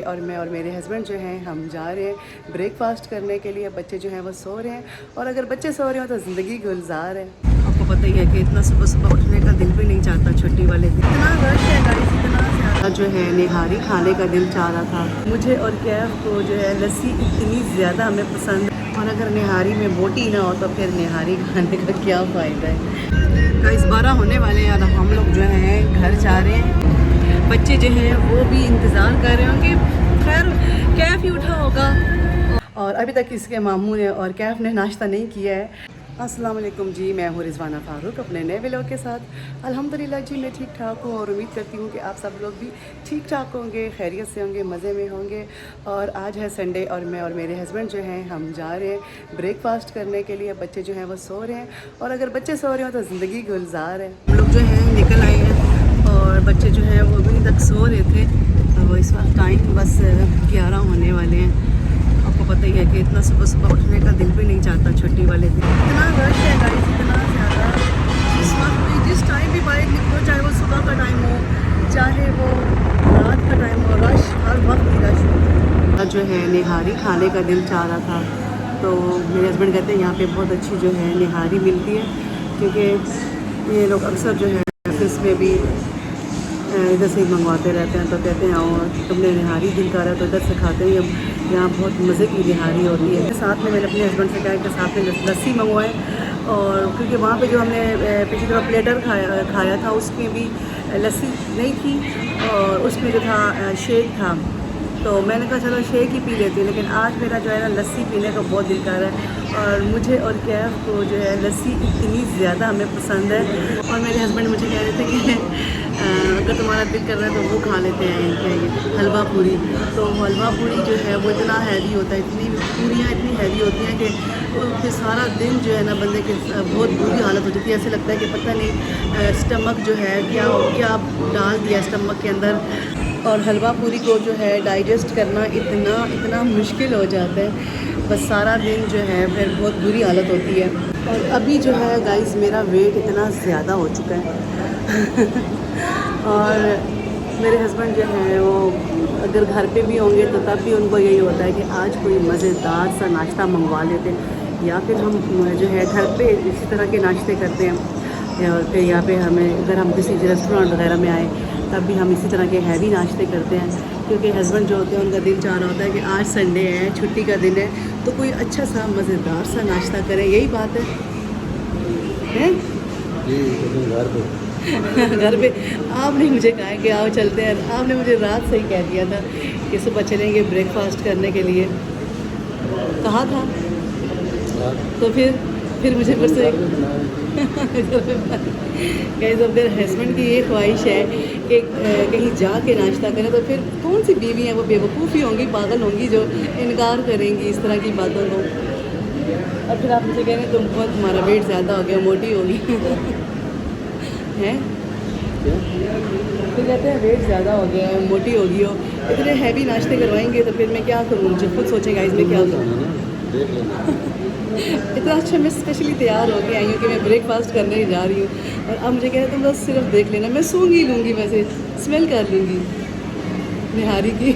और मैं और मेरे हस्बैंड जो हैं हम जा रहे हैं ब्रेकफास्ट करने के लिए। बच्चे जो हैं वो सो रहे हैं, और अगर बच्चे सो रहे हो तो ज़िंदगी गुलजार है। आपको पता ही है कि इतना सुबह सुबह उठने का दिल भी नहीं चाहता छुट्टी वाले दिन। इतना रश है गाइस, इतना ज़्यादा जो है निहारी खाने का दिल चाह रहा था मुझे और कैफ को। जो है लस्सी इतनी ज़्यादा हमें पसंद है, और अगर निहारी में बोटी ना हो तो फिर निहारी खाने का क्या फ़ायदा है। गाइस 12 होने वाले हैं और हम लोग जो हैं घर जा रहे हैं। बच्चे जो हैं वो भी इंतज़ार कर रहे होंगे। खैर कैफ ही उठा होगा, और अभी तक इसके मामू ने और कैफ ने नाश्ता नहीं किया है। अस्सलाम वालेकुम जी, मैं हूँ रिजवाना फ़ारूक अपने नए व्लॉग के साथ। अल्हम्दुलिल्लाह जी मैं ठीक ठाक हूँ, और उम्मीद करती हूँ कि आप सब लोग भी ठीक ठाक होंगे, खैरियत से होंगे, मज़े में होंगे। और आज है संडे, और मैं और मेरे हस्बैंड जो हैं हम जा रहे हैं ब्रेकफास्ट करने के लिए। बच्चे जो हैं वो सो रहे हैं, और अगर बच्चे सो रहे हो तो ज़िंदगी गुलजार है। हम लोग जो हैं निकल आए हैं, और बच्चे जो हैं वो अभी तक सो रहे थे। तो इस वक्त टाइम बस 11 होने वाले हैं। आपको पता ही है कि इतना सुबह सुबह उठने का दिल भी नहीं चाहता छुट्टी वाले दिन। इतना रश है गाइस, इतना ज़्यादा। जिस वक्त भी जिस टाइम भी बाइक निकलो, चाहे वो सुबह का टाइम हो चाहे वो रात का टाइम हो, रश हर वक्त ही रश होता है। जो है निहारी खाने का दिल चाह रहा था, तो मेरे हस्बैंड कहते हैं यहाँ पे बहुत अच्छी जो है निहारी मिलती है, क्योंकि ये लोग अक्सर जो है ऑफिस में भी इधर से ही मंगवाते रहते हैं। तो कहते हैं और तुमने निहारी दिल कर रहा है तो इधर से खाते हैं, यहाँ बहुत मज़े की निहारी होती है। साथ में मैंने अपने हस्बैंड से कहा कि साथ में लस्सी मंगवाएं, और क्योंकि वहाँ पे जो हमने पिछली दफ़ा प्लेटर खाया था उसमें भी लस्सी नहीं थी, और उसमें जो था शेक था। तो मैंने कहा चलो शेक ही पी लेती हूँ, लेकिन आज मेरा जो है ना लस्सी पीने का बहुत दिल कर रहा है। और मुझे और कैफ को जो है लस्सी इतनी ज़्यादा हमें पसंद है। और मेरे हस्बैंड मुझे कह रहे थे कि अगर तुम्हारा दिल कर रहा है तो वो खा लेते हैं हलवा पूरी। तो हलवा पूरी जो है वो इतना हैवी होता है, इतनी पूरियाँ इतनी हैवी होती हैं कि फिर सारा दिन जो है ना बंदे के बहुत बुरी हालत हो जाती है। ऐसे लगता है कि पता नहीं स्टमक जो है क्या डाल दिया स्टमक के अंदर। और हलवा पूरी को जो है डाइजेस्ट करना इतना मुश्किल हो जाता है, बस सारा दिन जो है फिर बहुत बुरी हालत होती है। और अभी जो है गाइस मेरा वेट इतना ज़्यादा हो चुका है और मेरे हस्बैंड जो हैं वो अगर घर पे भी होंगे तो तब भी उनको यही होता है कि आज कोई मज़ेदार सा नाश्ता मंगवा लेते हैं, या फिर हम जो है घर पे इसी तरह के नाश्ते करते हैं। और फिर यहाँ पे हमें अगर हम किसी रेस्टोरेंट वगैरह में आए तब भी हम इसी तरह के हैवी नाश्ते करते हैं, क्योंकि हस्बैंड जो होते हैं उनका दिल चाह रहा होता है कि आज संडे है, छुट्टी का दिन है, तो कोई अच्छा सा मज़ेदार सा नाश्ता करें। यही बात है घर पे आपने मुझे कहा कि आओ चलते हैं। आपने मुझे रात से ही कह दिया था कि सुबह चलेंगे ब्रेकफास्ट करने के लिए, कहा था। तो फिर मुझे फिर से कहीं तो मेरे हस्बैंड की ये ख्वाहिश है कि कहीं जा के नाश्ता करें, तो फिर कौन सी बीवी है वो बेवकूफ़ी होंगी, पागल होंगी जो इनकार करेंगी इस तरह की बातों को। और फिर आप मुझे कह रहे हैं तुम्हारा वेट ज़्यादा हो गया, मोटी होगी हैं। फिर कहते हैं वेट ज़्यादा हो गया है, मोटी होगी हो। इतने हैवी नाश्ते करवाएंगे तो फिर मैं क्या करूँ, मुझे खुद सोचेगा इसमें क्या करूँ। इतना अच्छा मैं स्पेशली तैयार होकर आई हूँ कि मैं ब्रेकफास्ट करने जा रही हूँ, और अब मुझे कह रहे तुम बस सिर्फ देख लेना, मैं सूंघ लूँगी, वैसे स्मेल कर लूँगी निहारी की।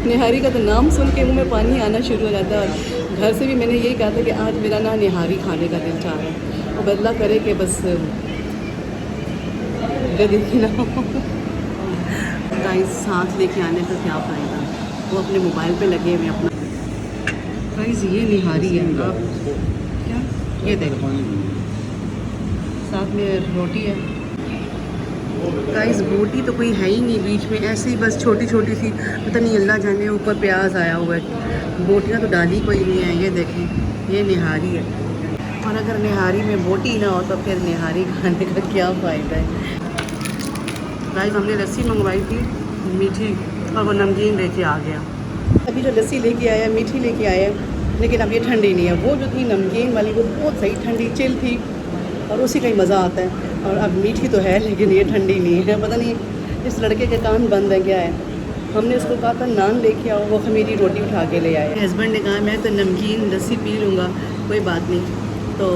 निहारी का तो नाम सुन के मुँह में पानी आना शुरू हो जाता है। और घर से भी मैंने यही कहा था कि आज मेरा ना निहारी खाने का दिल चाह रहा है, वो बदला करे कि बस गदी ना हो। गाइस साथ लेके आने का क्या फ़ायदा, वो अपने मोबाइल पे लगे हुए अपना। गाइस ये निहारी है, आप क्या ये देखो, साथ में रोटी है। गाइस बोटी तो कोई है ही नहीं बीच में, ऐसे ही बस छोटी छोटी सी, पता नहीं अल्लाह जाने ऊपर प्याज आया हुआ है। बोटियाँ तो डाली कोई नहीं है। ये देखें ये निहारी है, और अगर निहारी में बोटी ना हो तो फिर निहारी खाने का क्या फ़ायदा है। गाइस हमने लस्सी मंगवाई थी मीठी, और वो नमकीन लेके आ गया। अभी जो लस्सी लेके आया मीठी लेके आया, लेकिन अब ये ठंडी नहीं है। वो जो थी नमकीन वाली वो बहुत सही ठंडी चिल थी, और उसी का ही मज़ा आता है। और अब मीठी तो है लेकिन ये ठंडी नहीं है। पता नहीं इस लड़के के कान बंद है क्या है। हमने उसको कहा था नान लेके आओ, वो खमीरी रोटी उठा के ले आए। हस्बैंड ने कहा मैं तो नमकीन लस्सी पी लूँगा, कोई बात नहीं। तो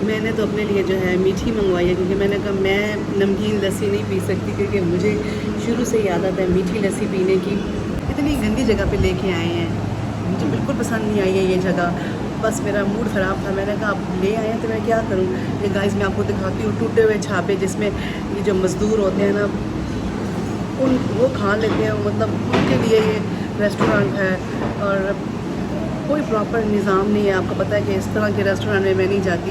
मैंने तो अपने लिए जो है मीठी मंगवाई है, क्योंकि मैंने कहा मैं नमकीन लस्सी नहीं पी सकती, क्योंकि मुझे शुरू से ही आदत है मीठी लस्सी पीने की। इतनी गंदी जगह पे लेके आए हैं, मुझे बिल्कुल पसंद नहीं आई है ये जगह। बस मेरा मूड ख़राब था, मैंने कहा आप ले आए हैं तो मैं क्या करूँ। ये गाइस मैं आपको दिखाती हूँ टूटे हुए छापे जिसमें ये जो मज़दूर होते हैं ना वो खा लेते हैं, मतलब उनके लिए ये रेस्टोरेंट है। और कोई प्रॉपर निज़ाम नहीं है, आपको पता है कि इस तरह के रेस्टोरेंट में मैं नहीं जाती,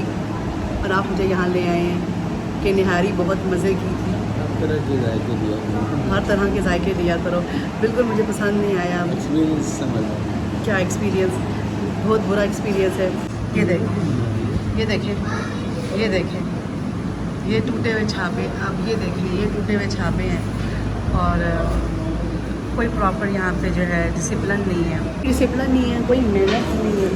और आप मुझे यहाँ ले आए हैं कि निहारी बहुत मज़े की थी। हर तरह के जायके दिया करो, बिल्कुल मुझे पसंद नहीं आया। क्या एक्सपीरियंस, बहुत बुरा एक्सपीरियंस है। ये देखें, ये देखें, ये देखें, ये टूटे हुए छापे। अब ये देखिए ये टूटे हुए छापे हैं, और कोई प्रॉपर यहाँ पे जो है डिसिप्लिन नहीं है, डिसिप्लिन नहीं है, कोई मेहनत नहीं है।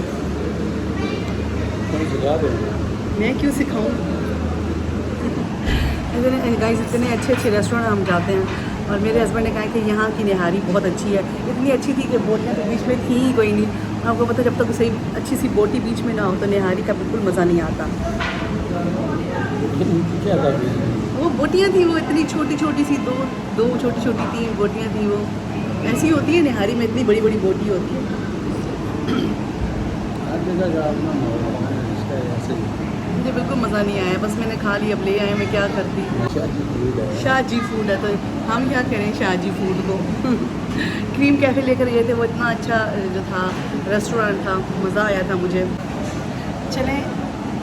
मैं क्यों सिखाऊँ। गाइस इतने अच्छे अच्छे रेस्टोरेंट हम जाते हैं, और मेरे हस्बैंड ने कहा कि यहाँ की निहारी बहुत अच्छी है। इतनी अच्छी थी कि बोटियाँ तो बीच में थी ही कोई नहीं। आपको पता जब तक सही अच्छी सी बोटी बीच में ना हो तो निहारी का बिल्कुल मज़ा नहीं आता। वो बोटियाँ थी, वो इतनी छोटी छोटी सी, दो छोटी छोटी 3 बोटियाँ थी। वो ऐसी होती है निहारी में, इतनी बड़ी बड़ी बोटी होती है। मुझे बिल्कुल मज़ा नहीं आया, बस मैंने खा लिया, अब ले आए, मैं क्या करती। शाहजी फूड है तो हम क्या करें शाहजी फूड को। क्रीम कैफ़े लेकर गए थे, वो इतना अच्छा जो था रेस्टोरेंट था, मज़ा आया था मुझे। चलें,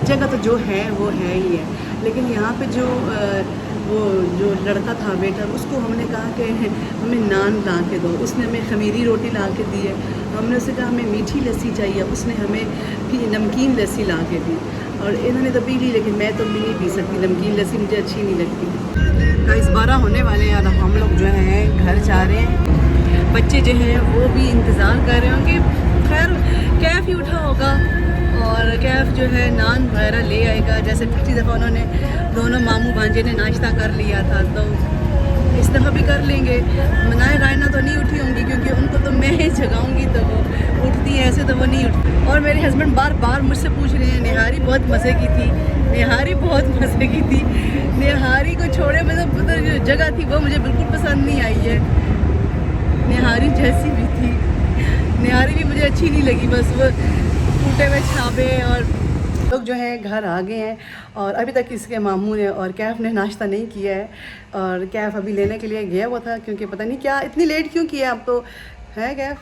जगह तो जो है वो है ही है, लेकिन यहाँ पे वो जो लड़का था वेटर, उसको हमने कहा कि हमें नान ला के दो, उसने हमें खमीरी रोटी ला के दी है। हमने उससे कहा हमें मीठी लस्सी चाहिए, उसने हमें भी नमकीन लस्सी ला के दी, और इन्होंने तो पी ली, लेकिन मैं तो नहीं पी सकती नमकीन लस्सी, मुझे अच्छी नहीं लगती। गाइस 12 होने वाले हैं और हम लोग जो हैं घर जा रहे हैं। बच्चे जो हैं वो भी इंतज़ार कर रहे होंगे, खैर कैफ़ ही उठा होगा और कैफ़ जो है नान वगैरह ले आएगा। जैसे पिछली दफ़ा उन्होंने दोनों मामू भांजे ने नाश्ता कर लिया था, तो इस दफ़ा भी कर लेंगे। मनाए रायना तो नहीं उठी होंगी क्योंकि उनको तो मैं ही जगाऊंगी तो वो उठती है, ऐसे तो वो नहीं उठती। और मेरे हस्बैंड बार बार मुझसे पूछ रहे हैं निहारी बहुत मज़े की थी, निहारी बहुत मज़े की थी। निहारी को छोड़े मतलब जो जगह थी वो मुझे बिल्कुल पसंद नहीं आई है। निहारी जैसी भी थी, निहारी भी मुझे अच्छी नहीं लगी, बस वो टूटे हुए छापे। और लोग जो हैं घर आ गए हैं, और अभी तक इसके मामू ने और कैफ़ ने नाश्ता नहीं किया है, और कैफ़ अभी लेने के लिए गया हुआ था क्योंकि पता नहीं क्या इतनी लेट क्यों किया। अब तो है कैफ़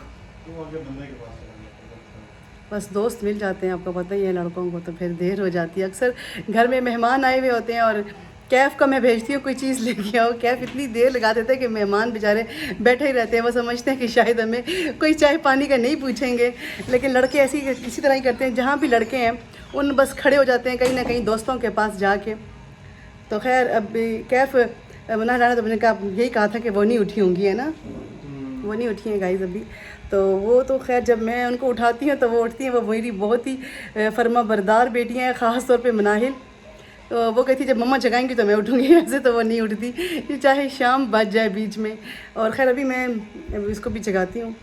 बस दोस्त मिल जाते हैं, आपको पता ही है लड़कों को तो फिर देर हो जाती है। अक्सर घर में मेहमान आए हुए होते हैं और कैफ़ का मैं भेजती हूँ कोई चीज़ लेके आओ, कैफ़ इतनी देर लगा देते हैं कि मेहमान बेचारे बैठे ही रहते हैं। वो समझते हैं कि शायद हमें कोई चाय पानी का नहीं पूछेंगे, लेकिन लड़के इसी तरह ही करते हैं। जहाँ भी लड़के हैं उन बस खड़े हो जाते हैं कहीं ना कहीं दोस्तों के पास जाके। तो खैर अब कैफ़ मना रहा, तो मैंने कहा यही कहा था कि वो नहीं उठी होंगी, है ना, वो नहीं उठी हैं गाइस अभी। तो वो तो खैर जब मैं उनको उठाती हूँ तो वो उठती हैं। वो मेरी बहुत ही फर्मा बरदार बेटियाँ हैं, ख़ास तौर पे मनाहिल। तो वो कहती जब मम्मा जगाएंगी तो मैं उठूँगी, ऐसे तो वो नहीं उठती, चाहे शाम बज जाए बीच में। और खैर अभी मैं इसको भी जगाती हूँ।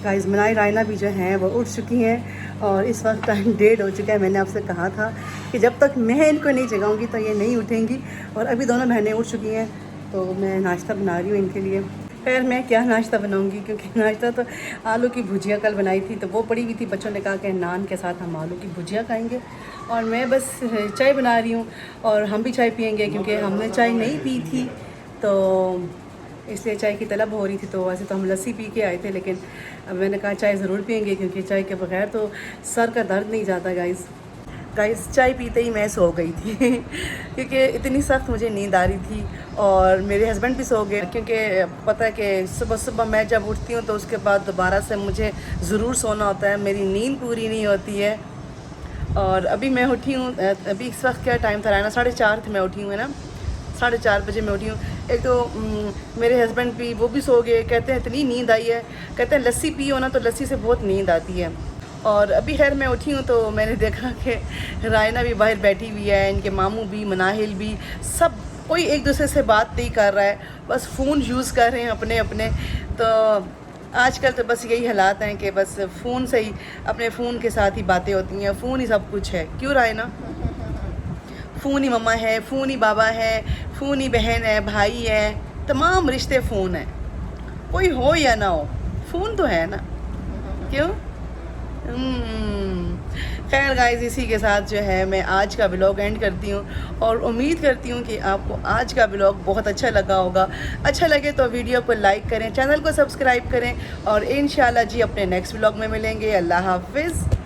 गाइस मनाई रायना भी जो हैं वो उठ चुकी हैं, और इस वक्त टाइम 1:30 हो चुका है। मैंने आपसे कहा था कि जब तक मैं इनको नहीं जगाऊंगी तो ये नहीं उठेंगी, और अभी दोनों बहनें उठ चुकी हैं। तो मैं नाश्ता बना रही हूँ इनके लिए। खैर मैं क्या नाश्ता बनाऊंगी, क्योंकि नाश्ता तो आलू की भुजिया कल बनाई थी तो वो पड़ी हुई थी। बच्चों ने कहा कि नान के साथ हम आलू की भुजिया खाएंगे, और मैं बस चाय बना रही हूँ, और हम भी चाय पियेंगे क्योंकि हमने चाय नहीं पी थी तो इसलिए चाय की तलब हो रही थी। तो वैसे तो हम लस्सी पी के आए थे, लेकिन अब मैंने कहा चाय ज़रूर पियेंगे क्योंकि चाय के बगैर तो सर का दर्द नहीं जाता। गाइस चाय पीते ही मैं सो गई थी क्योंकि इतनी सख्त मुझे नींद आ रही थी, और मेरे हस्बैंड भी सो गए क्योंकि पता है कि सुबह सुबह मैं जब उठती हूँ तो उसके बाद दोबारा से मुझे ज़रूर सोना होता है, मेरी नींद पूरी नहीं होती है। और अभी मैं उठी हूँ, अभी इस वक्त क्या टाइम था ना, 4:30 थे मैं उठी हूँ, है ना, 4:30 बजे मैं उठी हूँ। एक तो मेरे हस्बैंड भी वो भी सो गए, कहते हैं इतनी नींद आई है, कहते हैं लस्सी पियो ना, तो लस्सी से बहुत नींद आती है। और अभी खैर मैं उठी हूँ तो मैंने देखा कि रायना भी बाहर बैठी हुई है, इनके मामू भी, मनाहिल भी, सब कोई एक दूसरे से बात नहीं कर रहा है, बस फ़ोन यूज़ कर रहे हैं अपने अपने। तो आजकल तो बस यही हालात हैं कि बस फ़ोन से ही, अपने फ़ोन के साथ ही बातें होती हैं, फ़ोन ही सब कुछ है। क्यों रायना? फ़ोन ही मम्मा है, फ़ोन ही बाबा है, फ़ोन ही बहन है, भाई है, तमाम रिश्ते फ़ोन है, कोई हो या ना हो फ़ोन तो है ना, क्यों? खैर गाइस, इसी के साथ जो है मैं आज का व्लॉग एंड करती हूँ और उम्मीद करती हूँ कि आपको आज का व्लॉग बहुत अच्छा लगा होगा। अच्छा लगे तो वीडियो को लाइक करें, चैनल को सब्सक्राइब करें और इंशाल्लाह जी अपने नेक्स्ट व्लॉग में मिलेंगे। अल्लाह हाफिज़।